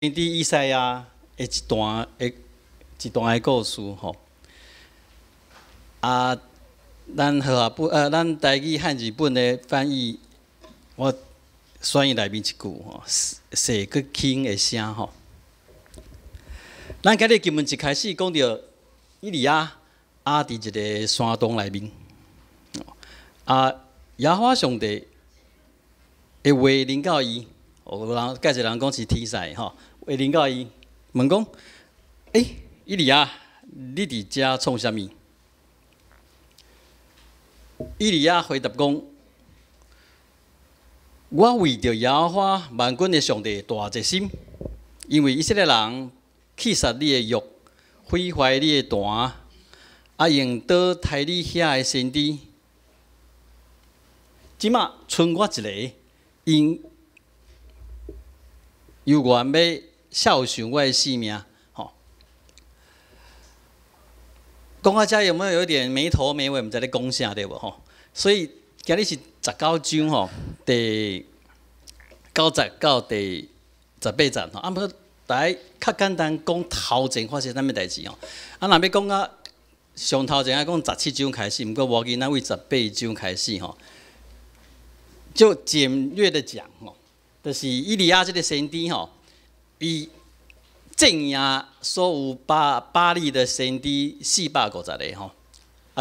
先知以赛亚的一段的故事吼。咱咱台语汉字本的翻译，我选伊内面一句吼，细个轻的声吼。咱今日经文一开始讲到以利亚伫一个山洞内面，耶和华上帝的话临到伊，有人介绍人讲是天使吼，话临到伊，问讲：以利亚，你伫遮创啥物？以利亚回答讲：我为着耶和华万军的上帝大一心，因为以色列人弃杀你的约，毁坏你的坛，用刀杀你遐的先知。即马剩我一个，因又愿要孝顺我的性命。讲到这有没有点没头没尾？唔知咧讲啥对无吼？所以今日是19章吼，第90到第18章吼。不过大家较简单讲头前发生啥物代志吼。若要讲到上头前讲17章开始，毋过无要紧，咱为18章开始吼，就简略的讲吼，就是以利亚这个先知吼，伊镇压所有巴利的先知450个吼，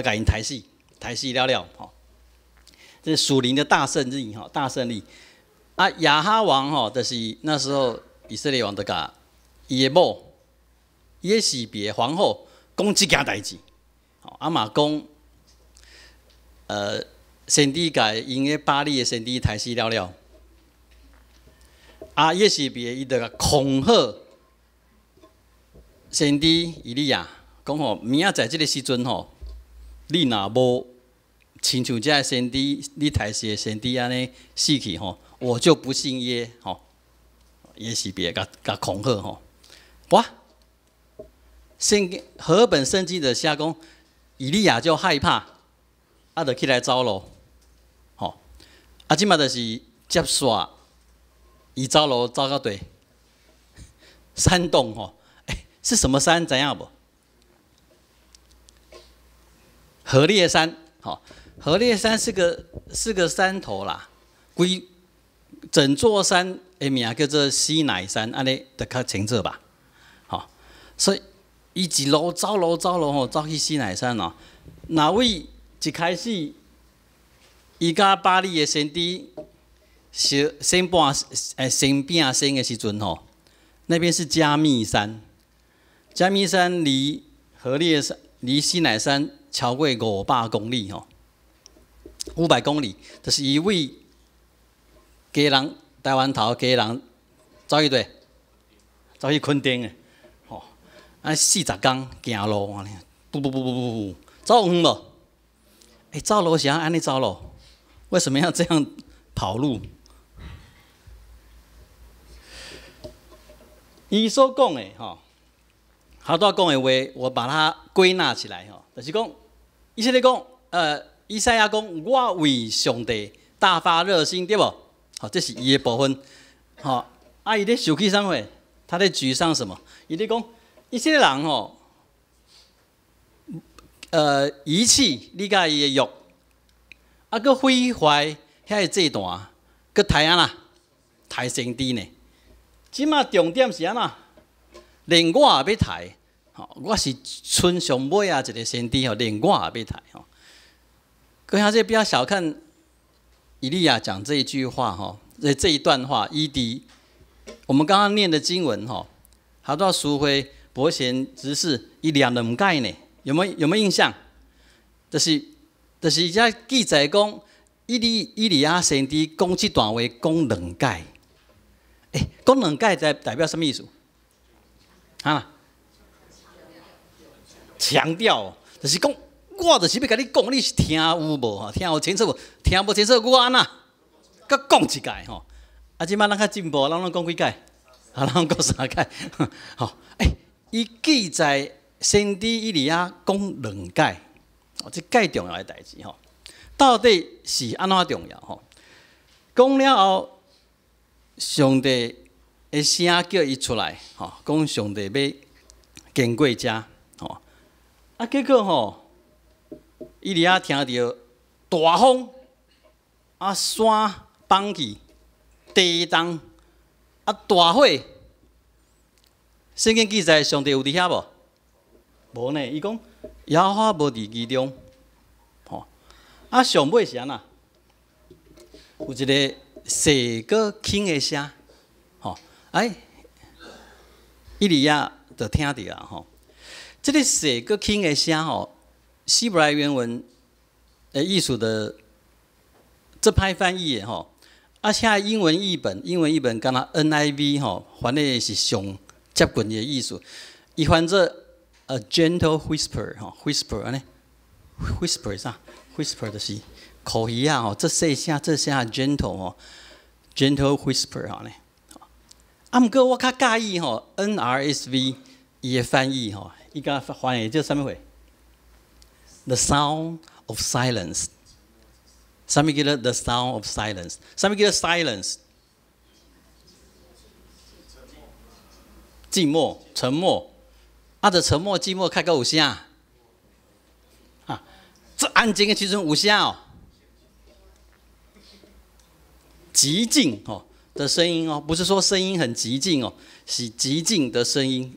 甲因杀死了吼。这是属灵的大胜利吼，大胜利。亚哈王吼，就是那时候以色列王就甲伊的某耶洗别皇后讲即件代志，嘛讲先知甲因个巴利的先知杀死了。耶洗别伊就甲恐吓先知以利亚讲吼，明仔载即个时阵吼，你若无亲像这先知，你杀死的先知安尼死去吼，我就不信耶吼。耶洗别甲恐吓吼，哇！和本圣经的写讲，以利亚就害怕，就起来走路，吼。即马就是接续，伊走路走到对山洞吼。是什么山？知影无？何烈山，何烈山是个山头啦，整座山的名叫做西乃山，安尼就较清楚吧？所以伊一路走吼，走去西乃山哦。哪位一开始，伊甲巴利的先知先饼生的时阵吼，那边是加密山。加密山离何烈山、离西乃山超过500公里吼，500公里，就是一位家人台湾头家人走去对，走去垦丁的，40天行路安尼，不，走远无？走路是安尼走路，为什么要这样跑路？伊所讲的吼。好多讲的话，我把它归纳起来吼，就是讲，以色列讲，以赛亚讲，我为上帝大发热心，对不？好，这是伊的部分。好，伊咧受气啥货？他在沮丧什么？伊咧讲，以色列人吼，遗弃你甲伊的约，佮毁坏遐个祭坛，佮杀啊啦，杀先知呢？即马重点是安怎？连我也要杀。我是村上尾一个先知吼，连我也要杀吼。各位兄弟不要小看以利亚讲这一句话吼，这一段话，我们刚刚念的经文吼，好多书会伯贤执事伊念了唔解呢，有没有印象？就是遮记载讲，以利亚先知讲这段话讲2解，讲2解代表什么意思？强调，就是讲，我就是要甲你讲，你是听有无？听有清楚无？听无清楚，我安那？佮讲一解吼。即摆咱较进步，咱讲几解？咱讲3解。伊记载先知以利亚讲2解，这介重要的代志吼。到底是安怎重要吼？讲了后，上帝的声叫伊出来，吼，讲上帝要经过遮，吼，啊，结果吼，伊哩啊听到大风，啊山崩去，地动，啊大火，圣经记载上帝有伫遐无？无呢，伊讲耶和华无伫其中，吼，啊上尾是安那？有一个细个轻的声，吼，哎，伊哩啊就听到啊，吼，这个细个轻的声吼，希伯来原文艺术的这派翻译的吼，啊，且英文译本敢若 NIV 吼，翻的是上接近的意思，伊翻做 a gentle whisper 吼 ，whisper 安尼 ，whisper 是啥 ？whisper 就是口语啊吼，这细声gentle 吼 ，gentle whisper 吼呢。啊，毋过我较介意吼 NRSV 伊的翻译吼，伊甲翻译叫啥物货 ？The sound of silence。啥物叫做 the sound of silence？ 啥物叫做 silence？ 寂寞、沉默。啊，着沉默、寂寞，较有声。啊，这安静的时阵有声哦。极静哦的声音哦，不是说声音很极静哦，是极静的声音。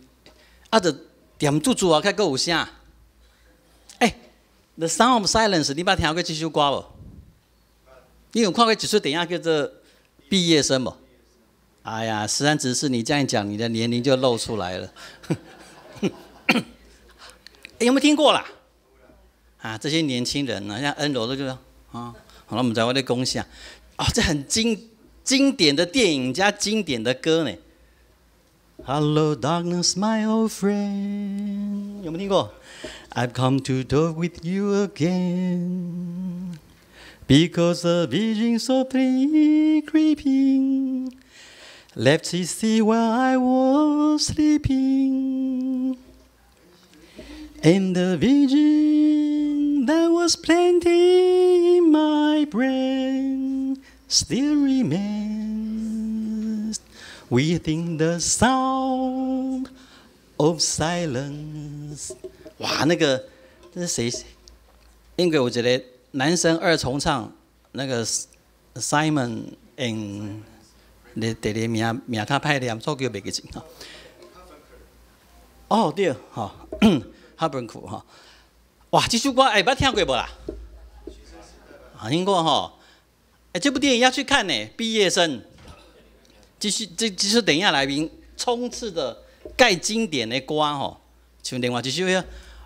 啊，着点住住啊，较有声。The Sound of Silence， 你捌听过这首歌无？你有看过一出电影叫做《毕业生》无？哎呀，实然只是你这样讲，你的年龄就露出来了。有没有听过啦？啊，这些年轻人呢，像恩柔都就啊，好了，我们在外面恭喜啊，这很经典的电影加经典的歌呢。Hello, darkness, my old friend， 有没有听过 ？I've come to talk with you again, because a vision softly creeping left his seat while I was sleeping, and the vision that was planted in my brain still remains within the sound of silence。 哇，那个这是谁？因为我觉得男生二重唱那个 Simon and 第二名较歹念，错叫袂记清哈。哦对，哈，哈本库哈。哇，这首歌捌听过无啦？听过哈。这部电影要去看呢，《毕业生》。这出电影内面充斥着介经典的歌吼，像另外一首遐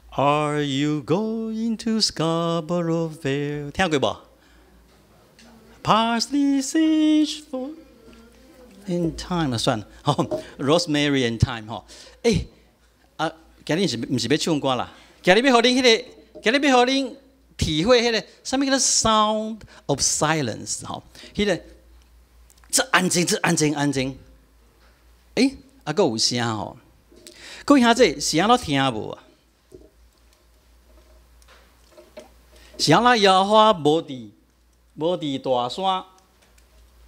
Are you going to Scarborough Fair？ 听过无 ？Parsley, sage, for in time 算了，Rosemary and Thyme 吼，今日毋是要唱歌啦，今日要互恁今日要互恁体会啥物叫做 Sound of Silence 吼，这安静，安静。还有声吼。各位兄弟，是安怎听无啊？是安怎耶和华无伫大山，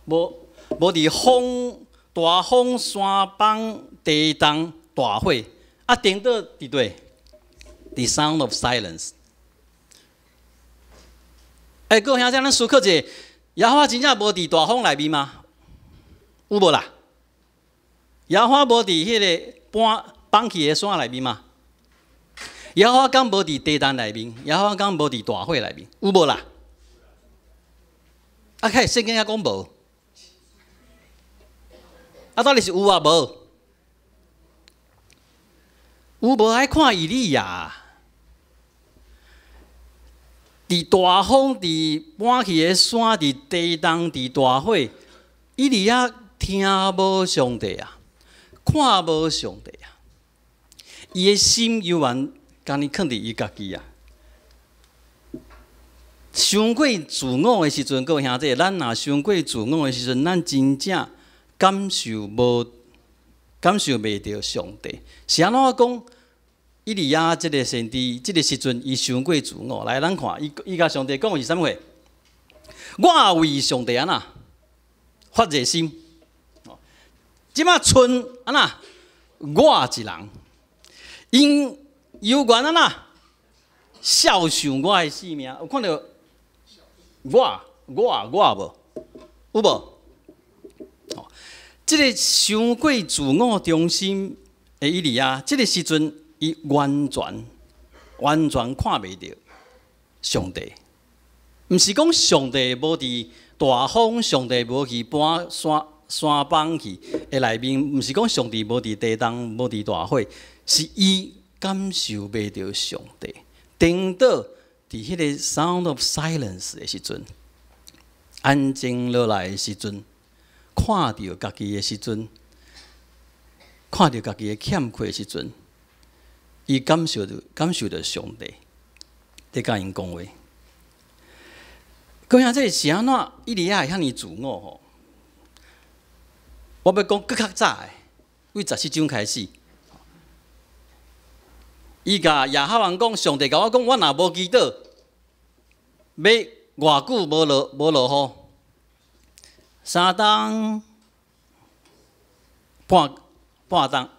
无伫大风、山崩、地动、大火，顶到伫对 ？The sound of silence。各位兄弟，咱思考一下，耶和华真正无伫大风内面吗？有无啦？耶和华无伫迄个放去的山内面吗？耶和华敢无伫地动内面？耶和华敢无伫大火内面？有无啦？圣经遐讲无。到底是有啊无？有无爱看以利亚？伫大风、伫搬去的山、伫地动、伫大火，以利亚听无上帝啊，看无上帝啊，伊的心犹原将你放伫伊家己啊。伤过自我的时阵，各位兄弟，咱若伤过自我的时阵，咱真正感受袂到上帝。是安怎讲？以利亚这个先知，这个时阵伊伤过自我。来，咱看，伊甲上帝讲的是啥物话？我为上帝安那发热心。即马剩安那我一人，因犹原安那孝顺我的性命，有看到我无？有无？即个伤过自我中心的以利亚，即个时阵，伊完全看袂到上帝。毋是讲上帝无伫大风，上帝无去搬山崩去的内面，毋是讲上帝无伫地动，无伫大火，是伊感受袂到上帝。颠倒伫迄个 sound of silence 的时阵，安静落来的时阵。看到家己的时阵，看到家己的欠缺的时阵，伊感受到上帝在甲因讲话。各位这是安怎？以利亚会遐尼自我吼？我要讲更较早的，为17章开始，伊甲亚哈王讲：上帝甲我讲，我若无祈祷，要偌久无落雨。3冬半冬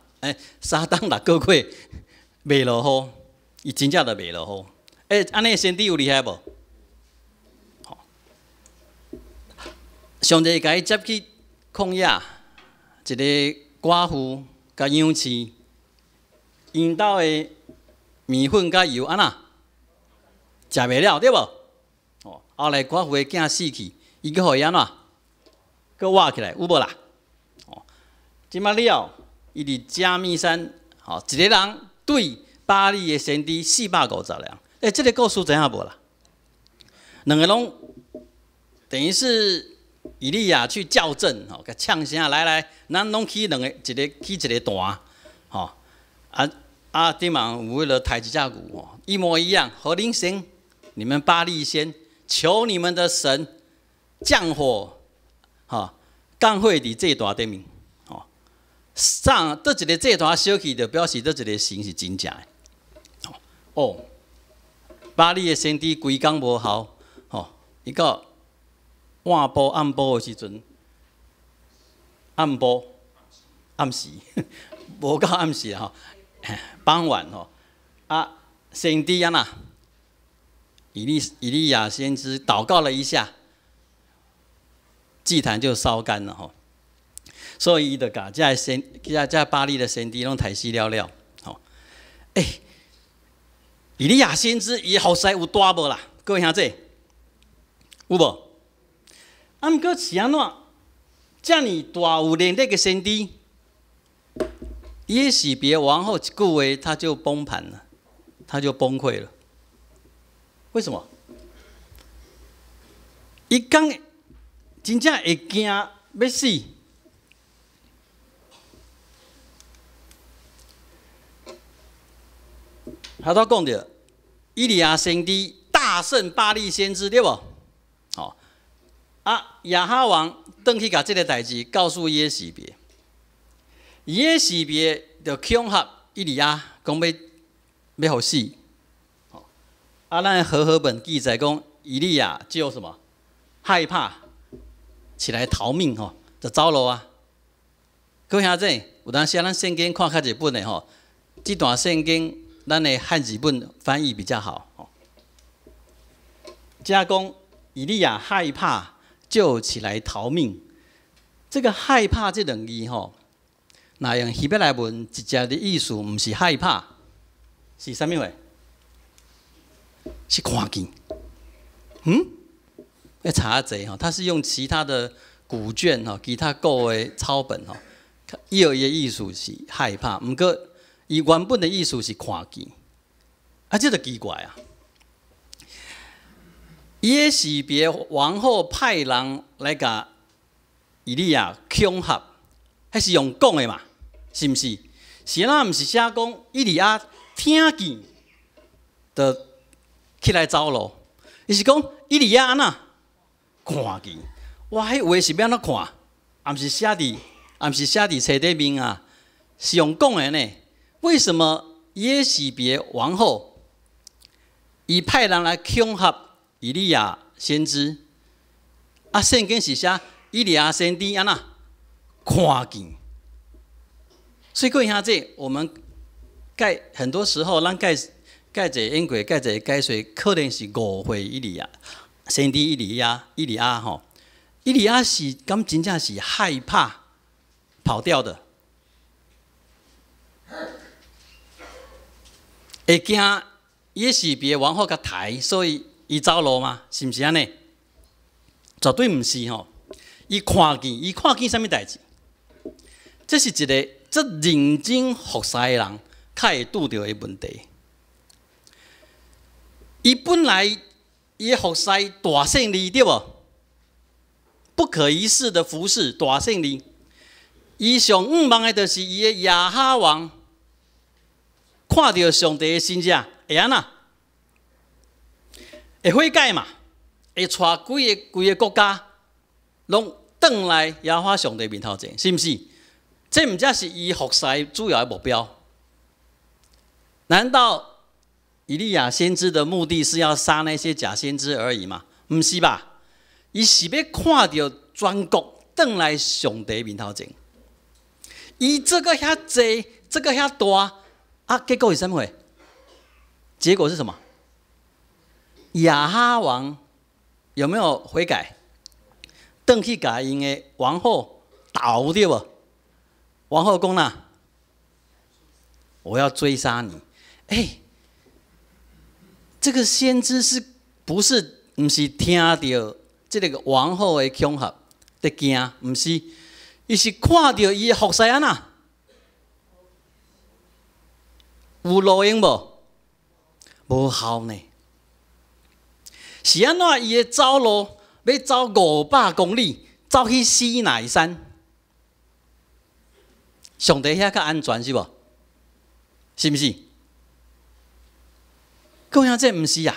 ，3冬6个月未落雨，伊真正就未落雨。安尼先知有厉害无？上帝甲伊接去旷野，一个寡妇甲养饲，因兜的面粉甲油安那食袂了，对无？后来寡妇的囝死去，伊阁互伊安怎？搁活起来有无啦？即马了，伊伫加密山，一个人对巴利的先知450人。这个故事知影无啦？两个拢等于是以利亚去校正，甲呛声来，咱拢起一个段，对嘛？为了抬一只牛，一模一样。何灵神，你们巴利先，求你们的神降火。降火伫这段顶面，倒一个这段小气，就表示倒一个神是真正的。巴利的先知规工无效，伊到晚晡暗晡的时阵，暗时，无到暗时傍晚先知安那？以利亚先知祷告了一下。祭坛就烧干了所以伊就甲这巴利的先知拢抬死了以利亚先知伊后世有大无啦？各位兄弟，有无？毋过是安怎？遮尔大有能力的先知，耶洗别王后一句话，他就崩盘了，他就崩溃了。为什么？伊讲。真正会惊要死。他都讲着，以利亚先知大胜巴利先知，对无？亚哈王转去甲这个代志告诉耶洗别，耶洗别就恐吓以利亚，讲要互死。咱和合本记载讲，以利亚就什么害怕。起来逃命就走路啊！各位兄弟，有当时咱圣经看较日本的这段圣经咱的汉字本翻译比较好加讲以利亚害怕就起来逃命，这个害怕这两字那用希伯来文直接的意思，不是害怕，是啥物话？是看见。要查下侪它是用其他的古卷其他古的抄本伊有伊的意思是害怕，毋过伊原本的意思是看见。这就奇怪啊！耶洗别王后派人来甲以利亚恐吓，迄是用讲的嘛？是毋是？是毋是写讲以利亚听见，就起来走路？伊是讲以利亚安那？看见，迄话是要安怎看？也毋是写伫册顶面啊，是用讲的呢。为什么耶洗别王后伊派人来恐吓以利亚先知？圣经是写以利亚先知安那看见，所以各位兄弟，我们很多时候，咱盖这因果，盖这解说，可能是误会伊利亚，先知伊利亚吼，伊利亚是敢真正是害怕跑掉的，会惊伊是别王后甲抬，所以伊走路吗？是毋是安尼？绝对毋是吼，伊看见啥物代志？这是一个这认真服侍的人，较会拄到的问题。伊本来伊服侍大胜利对无？不可一世的服侍大胜利，伊上仰望的就是伊的亚哈王，看到上帝的心者会安那？会悔改嘛？会带规个国家拢转来亚哈上帝面头前，是毋是？这毋才是伊服侍主要的目标。难道以利亚先知的目的是要杀那些假先知而已吗？毋是吧？伊是要看到全国转来上帝面头前。伊这个遐济，这个遐大，啊，结果是什么？结果是什么？亚哈王有没有悔改？转去甲因的王后斗对无？王后讲啦，我要追杀你。这个先知是不是不是听到这个王后的恐吓在惊？不是，伊是看到伊的服侍安那？有路用无？无效呢。是安怎？伊的走路要走500公里，走去西乃山。上帝遐较安全是无？是毋是？各位兄弟，毋是啊！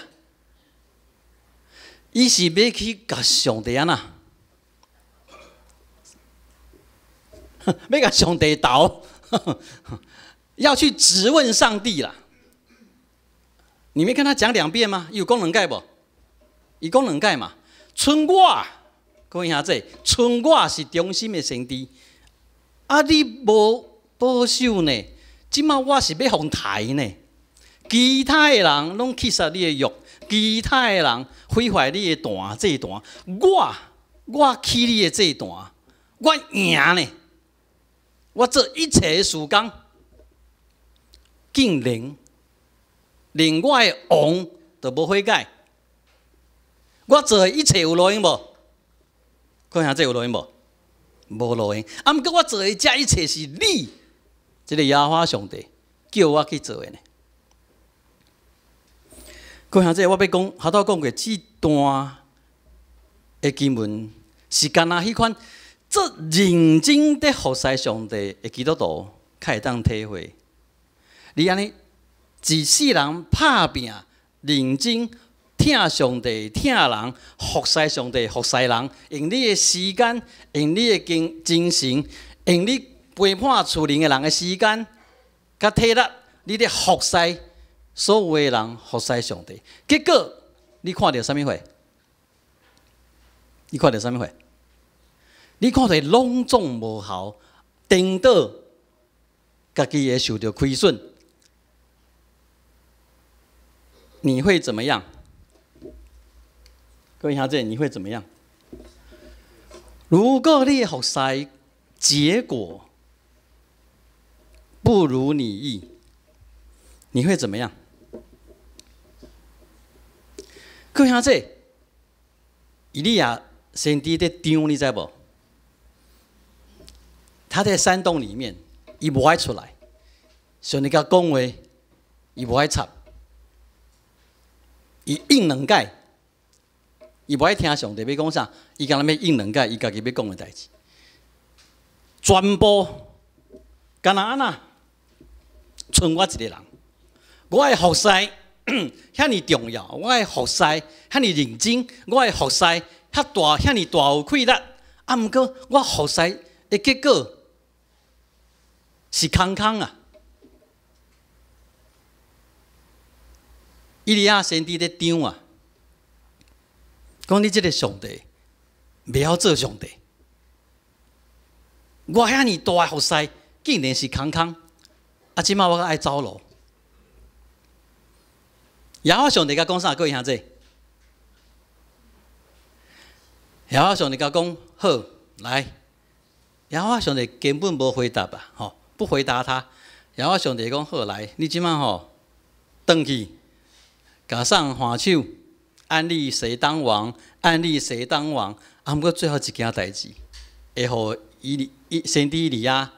伊是要去甲上帝安那？要甲上帝斗，要去质问上帝啦。你没看他讲2遍吗？有讲2届无？伊讲2届嘛。剩我，各位兄弟，剩我是忠心的先知。啊！你无保守呢？即马我是要互抬呢？其他的人拢去杀你的肉，其他的人毁坏你的祭坛，我起你的祭坛，我赢呢？我做一切的事工，竟然连我的王都无悔改。我做的一切有路用无？看下这有路用无？无路用。啊，毋过我做的这一切是你，这个耶和华上帝叫我去做的呢。各位兄弟，我要讲，头头讲过，这段的经文是干那迄款，这认真的服侍上帝的基督徒，较会当体会。你安尼一世人拍拼，认真听上帝、听人，服侍上帝、服侍人，用你的时间，用你的精神，用你陪伴厝邻的人的时间，甲体力，你咧服侍所有的人，服侍上帝。结果你看到啥物货？你看到啥物货？你看到拢总无效，颠倒，家己也受到亏损，你会怎么样？各位兄弟，你会怎么样？如果你服侍结果不如你意，你会怎么样？各位兄弟，以利亚先知在张，你知无？他在山洞里面，伊无爱出来，上帝甲讲话，伊无爱插，伊应2届。伊无爱听上帝要讲啥，伊干那要应2届，伊家己要讲的代志，全部干那安那，剩我一个人。我的服侍遐尼重要，我的服侍遐尼认真，我的服侍遐尼大有气力。啊，毋过我服侍的结果是空空啊！以利亚先知咧张啊！讲你这个上帝，不要做上帝。我遐尼大服侍，竟然是空空，啊！即摆我爱走路。耶和华上帝甲讲啥？各位兄弟，耶和华上帝甲讲好来。耶和华上帝根本无回答吧？吼，不回答他。耶和华上帝讲好来，你即摆吼，转去，甲上还手，按立谁当王？按立谁当王？啊，毋过最后一件代志，会互先知以利亚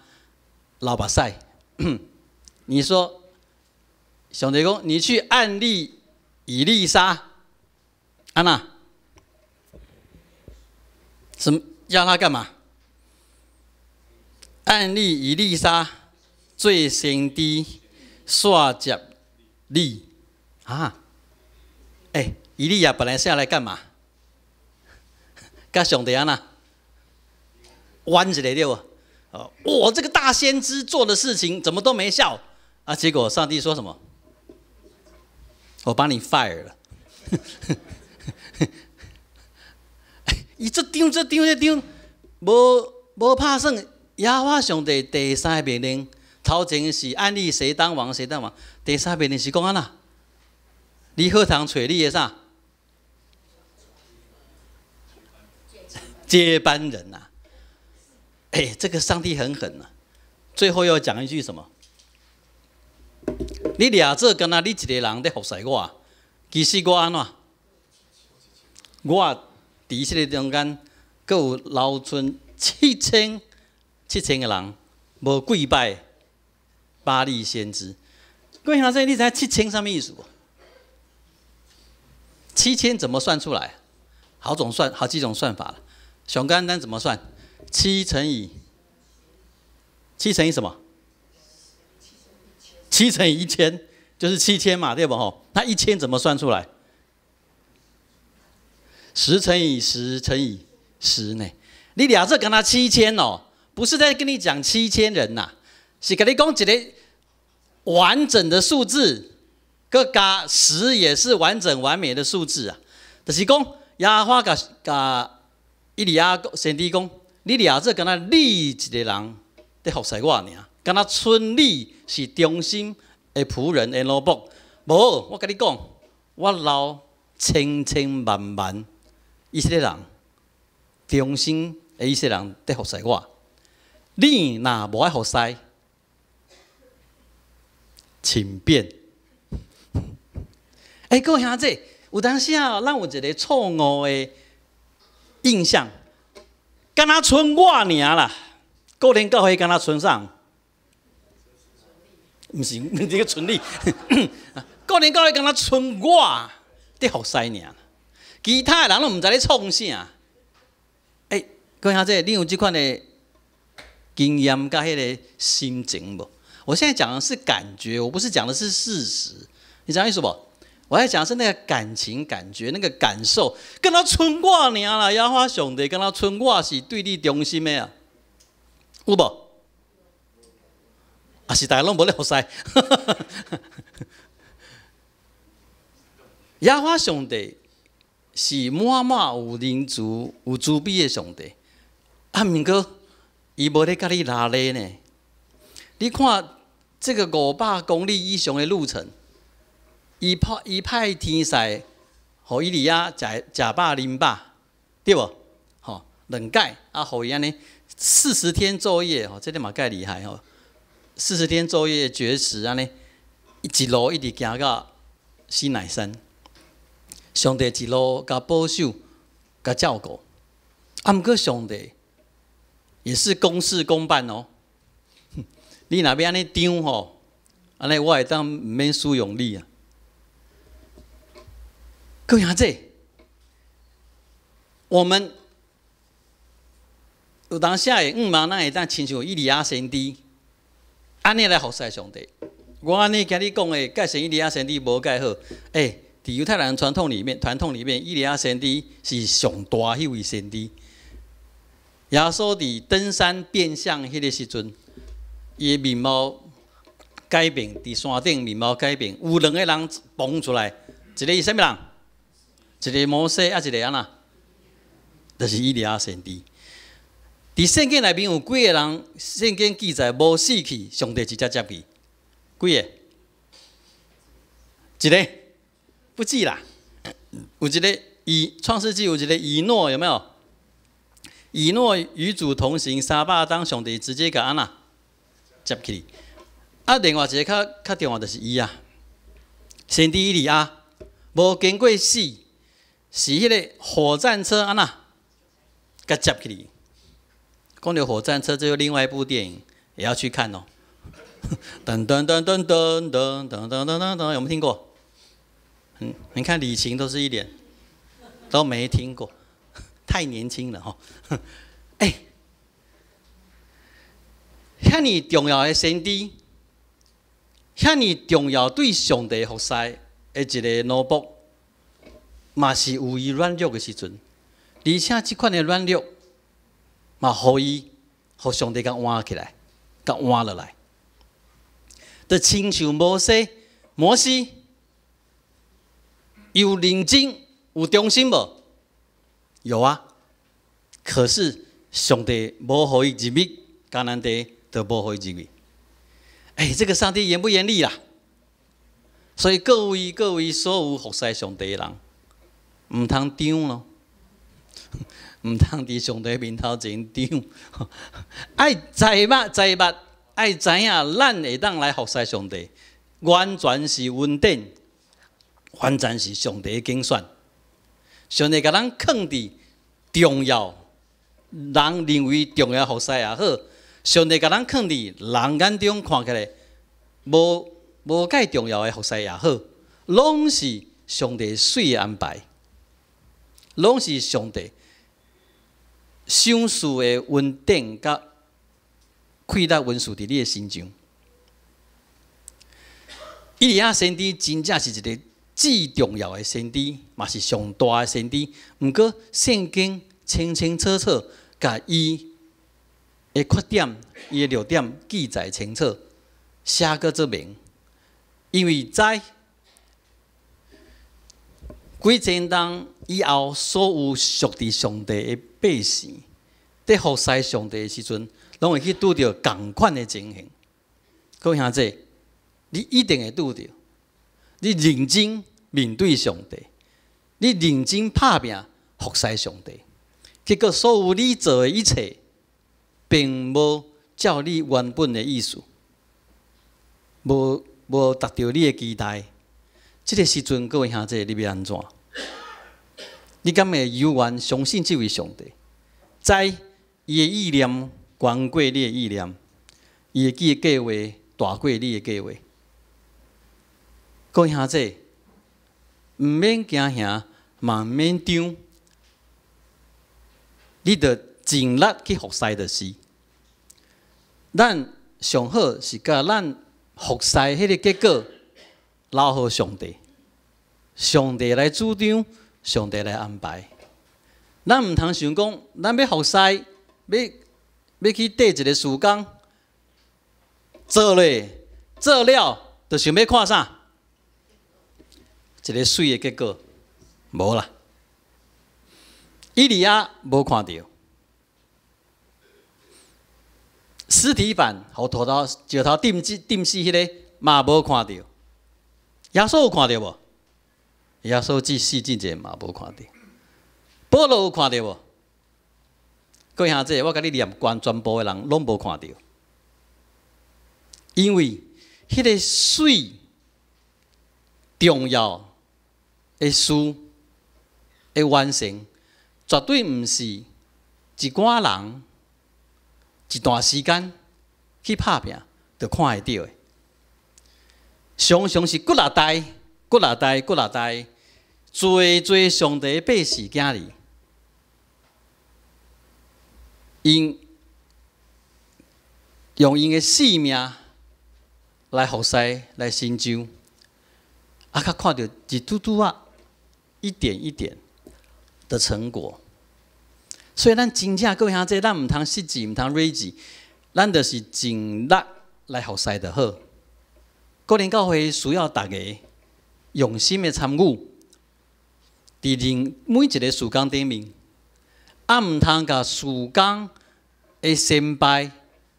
流目屎。你说，上帝讲，你去按立以利沙，安娜，什么要他干嘛？按立以利沙做先知，煞接你啊！以利亚本来是要来干嘛？甲上帝安娜弯一下对不？我这个大先知做的事情怎么都没效啊？结果上帝说什么？我把你 fire 了。伊这张，无拍算。耶和华上帝第三个命令，头前是按立谁当王，谁当王。第三个命令是讲安那？你好通找你的啥？接班人呐、这个上帝很狠啊！最后要讲一句什么？你俩这敢若你一个人在服侍我，其实我安怎？我伫这个中间，阁有留存7000个人，无跪拜巴力先知。各位兄弟，你知道7000什么意思不？7000怎么算出来？好几种算法了。上简单怎么算？7乘以什么？7乘以1000就是7000嘛，对不吼？那1000怎么算出来？10乘以10乘以10呢？你俩这跟他7000哦，不是在跟你讲7000人呐，是跟你讲一个完整的数字，个加10也是完整完美的数字啊。就是讲耶和华甲以利亚先知讲，你俩这跟他你一个人在服侍我尔，跟他村里是忠心的仆人的奴仆。无，我跟你讲，我留千万以色列人，忠心的以色列人在服侍我。你若无爱服侍，请便。各位兄弟，有当时啊，咱有一个错误的印象，敢若剩我尔啦。个人教会敢若剩啥？毋是这个村里，个人教会敢若剩我在服侍尔，其他的人拢毋知咧创啥。各位兄弟，你有这款的经验甲迄个心情无？我现在讲的是感觉，我不是讲的是事实，你知道意思不？我在讲的是那个感情、感觉、那个感受，跟他剩我尔啦。耶和华上帝跟他剩我是对你忠心的啊，有无？啊是大家拢无咧服侍。耶和华上帝是满有仁慈、有慈悲的上帝，啊，毋过伊无咧甲你拉勒呢。你看这个500公里以上的路程，伊派天使，互以利亚食饱啉饱，对无？吼，2摆啊，互伊安尼40天昼夜，吼，这个嘛介厉害吼，40天昼夜绝食安尼，一路一直行到西乃山，上帝一路甲保守、甲照顾，啊，毋过上帝也是公事公办哦。你若要安尼张吼，安尼我会当毋免使用你啊。各位兄弟，我们有当时会嘛，咱会当亲像以利亚先知，安尼来服侍上帝。我安尼甲你讲的，介绍以利亚先知无介好。伫犹太人传统里面，以利亚先知是上大迄位先知。耶稣伫登山变相迄个时阵，伊的面貌改变，伫山顶面貌改变，有2个人蹦出来，一个是啥物人？一个摩西，啊一个安那，就是以利亚先知。伫圣经内面有几个人？圣经记载无死去，上帝直接接去，几个？一个不记啦。有一个创世纪有一个以诺，有没有？以诺与主同行300当，上帝直接甲安那接去。啊，另外一个较重要就是伊啊，先知以利亚无经过死，是迄个火战车安那甲接去。讲到火战车，这有另外一部电影也要去看哦。噔噔噔噔噔噔噔噔噔噔，有没有听过？你看李晴都是一脸都没听过，太年轻了哈。哎，遐尼重要的先知，遐尼重要对上帝服侍的一个奴仆，嘛是有伊软弱的时阵，而且这款的软弱。嘛，互伊，互上帝甲换起来，甲换落来。就亲像摩西有认真有忠心无？有啊。可是上帝无互伊入密迦南地，就无互伊入密。哎，这个上帝严不严厉啦？所以各位所有服侍上帝的人，唔通张咯。唔通伫上帝面头前张，爱知捌，爱知影咱会当来服侍上帝，完全是恩典，完全是上帝的拣选。上帝甲咱放伫重要，人认为重要服侍也好，上帝甲咱放伫人眼中看起来无介重要的服侍也好，拢是上帝水的安排，拢是上帝。赏赐的恩典甲开达恩赐伫你的心上。以利亚先知真正是一个最重要的先知，嘛是上大的先知。毋过圣经清清楚楚，甲伊的缺点、伊的弱点记载清楚，写个证明。因为在几千年以后，所有属伫上帝的百姓，在服侍上帝的时阵，拢会去拄到同款的情形。各位兄弟，你一定会拄到。你认真面对上帝，你认真拍拼服侍上帝，结果所有你做的一切，并无照你原本的意思，无达到你的期待。这个时阵，各位兄弟，你要安怎？你敢会犹原相信这位上帝？在伊的意念高过你的意念，伊的计划大过你的计划。各位兄弟，毋免惊吓，嘛毋免张，你着尽力去服侍就是。咱上好是甲咱服侍迄个结果留互上帝，上帝来主张。上帝来安排，咱毋通想讲，咱要服侍，要去缀一个事工，做了，就想要看啥？一个水的结果，无啦。以利亚无看到，尸体版互石头钉死迄个嘛无看到，耶稣有看到无？耶稣即死之前嘛无看到，保罗有看到无？各位兄弟，我甲你念关全部的人拢无看到，因为迄个水重要的事的完成，绝对毋是一寡人一段时间去拍拼就看会到的，常常是骨力大。做上帝的百姓囝儿，用因的性命来服侍、来伸张，较看到一嘟嘟啊，一点一点的成果。所以咱真正各位兄弟，咱毋通失志，毋通睿智，咱就是尽力来服侍就好。个人教会需要大家用心的参与。伫每一个事工顶面，毋通甲事工会成败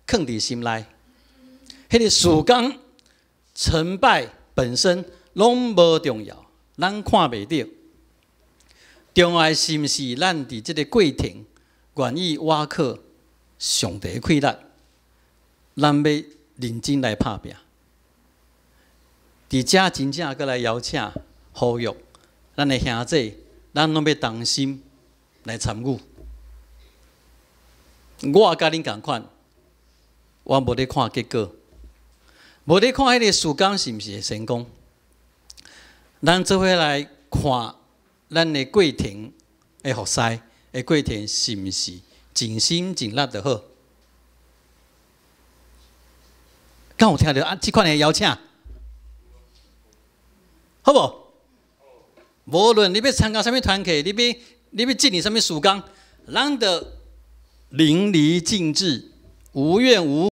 藏伫心内，迄个事工成败本身拢无重要，咱看袂到。重要是毋是咱伫即个过程愿意挖靠上帝的气力，咱要认真来拍拼。伫遮真正阁来邀请呼吁咱的兄弟，咱拢要同心来参与。我甲恁共款，我无咧看结果，无咧看迄个事工是毋是会成功。咱做伙来看咱的过程的服侍的过程是毋是尽心尽力就好？敢有听到即款的邀请？好无？无论你要参加什么团体，你要进行什么事工，咱得淋漓尽致，无怨无